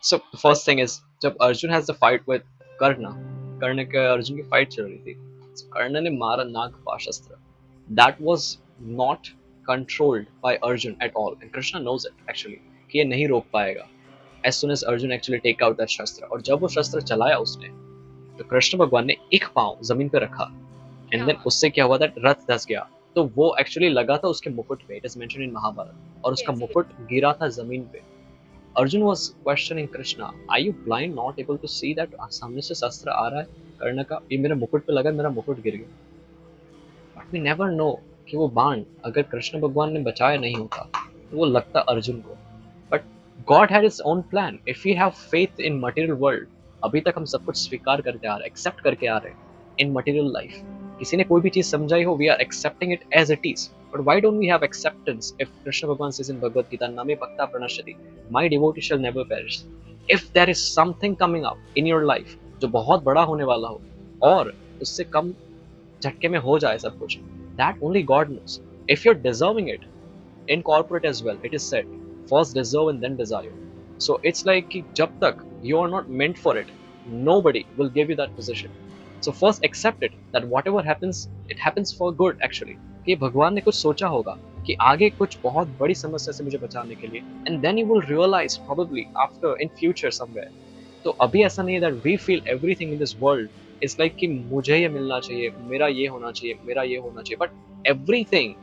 So the first thing is जब Arjun has the fight with कर्णा, कर्ण के अर्जुन की फाइट चल रही थी, so कर्ण ने मारा नागपाश अस्त्र. That was not controlled by Arjun at all, and Krishna knows it actually कि ये नहीं रोक पाएगा. As soon as Arjun actually take out that शस्त्र, और जब वो शस्त्र चलाया उसने, तो कृष्ण भगवान ने एक पाँव जमीन पे रखा, एंड देन उससे क्या हुआ, that रथ धस गया. तो वो एक्चुअली लगा था उसके मुकुट पे, it is mention in Mahabharata, और उसका मुकुट गिरा था जमीन पे. Arjun was questioning Krishna, are you blind, not able to see that सामने से शस्त्र आ रहा है कर्ण का, ये मेरे मुकुट पे लगा, मेरा मुकुट गिर गया. बट वी नेवर नो कि वो बाण अगर कृष्ण भगवान ने बचाया नहीं होता तो वो लगता अर्जुन को. But God had his own plan. If we have faith in material world, अभी तक हम सब कुछ स्वीकार करते आ रहे हैं, एक्सेप्ट करके आ रहे हैं इन मटेरियल लाइफ. किसी ने कोई भी चीज समझाई हो, we are accepting it as it is. But why don't we have acceptance if Krishna Bhagavan says in Bhagavad Gita, Name Bhakta Pranashati, my devotee shall never perish. If there is something coming up in your life जो बहुत बड़ा होने वाला हो और उससे कम झटके में हो जाए सब कुछ, that only God knows. If you're deserving it, in corporate as well, it is said, first deserve and then desire. So it's like कि जब तक you are not meant for it, nobody will give you that position. So first accept it, that whatever happens, it happens for good actually. कि भगवान ने कुछ सोचा होगा कि आगे कुछ बहुत बड़ी समस्या से मुझे बचाने के लिए, and then you will realize probably after in future somewhere. तो अभी ऐसा नहीं है that we feel everything in this world is like कि मुझे ये मिलना चाहिए, मेरा ये होना चाहिए, मेरा ये होना चाहिए. But everything,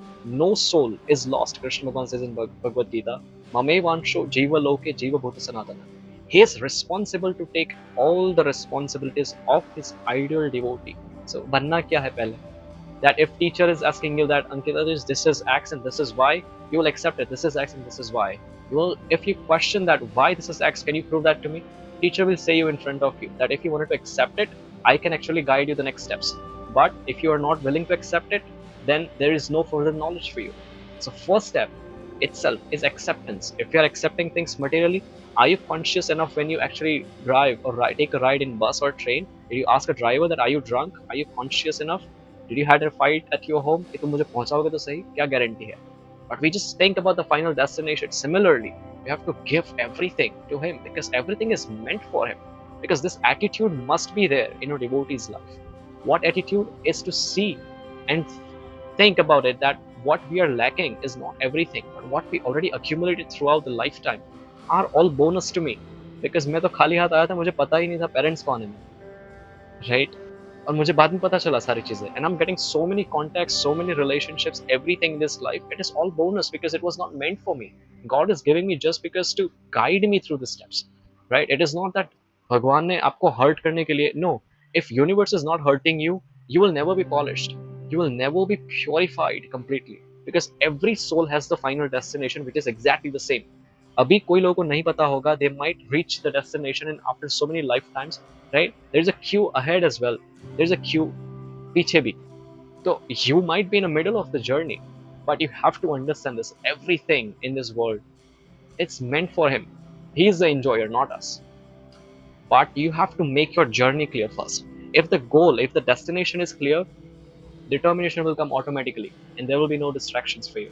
no soul is lost. Krishna Bhagavan says in Bhagavad Gita, Mame vansho jiva loke jiva bhuta sanatana. He is responsible to take all the responsibilities of his ideal devotee. So बनना क्या है पहले? That if teacher is asking you that Ankita, this is X and this is Y, you will accept it. This is X and this is Y. You will, if you question that why this is X, can you prove that to me? Teacher will say you in front of you that if you wanted to accept it, I can actually guide you the next steps. But if you are not willing to accept it, then there is no further knowledge for you. So first step itself is acceptance. If you are accepting things materially, are you conscious enough when you actually drive or take a ride in bus or train? Did you ask a driver that are you drunk? Are you conscious enough? Did you had a fight at your home कि तुम मुझे पहुंचाओगे तो सही, क्या guarantee है? But we just think about the final destination. Similarly, we have to give everything to him because everything is meant for him. Because this attitude must be there in a devotee's life. What attitude is to see and think about it that what we are lacking is not everything, but what we already accumulated throughout the lifetime are all bonus to me. Because मैं तो खाली हाथ आया था, मुझे पता ही नहीं था पेरेंट्स कौन है मेरे, right? और मुझे बाद में पता चला सारी चीजें, and I'm getting so many contacts, so many relationships, everything in this life, it is all bonus because it was not meant for me. God is giving me just because to guide me through the steps, right? It is not that भगवान ने आपको hurt करने के लिए, no. If universe is not hurting you, you will never be polished, you will never be purified completely, because every soul has the final destination which is exactly the same. अभी कोई लोगों को नहीं पता होगा, they might reach the destination in after so many lifetimes, right? There's a queue ahead as well, there's a queue पीछे भी. So you might be in the middle of the journey, but you have to understand this, everything in this world, it's meant for him. He is the enjoyer, not us. But you have to make your journey clear first. If the goal, if the destination is clear, determination will come automatically and there will be no distractions for you.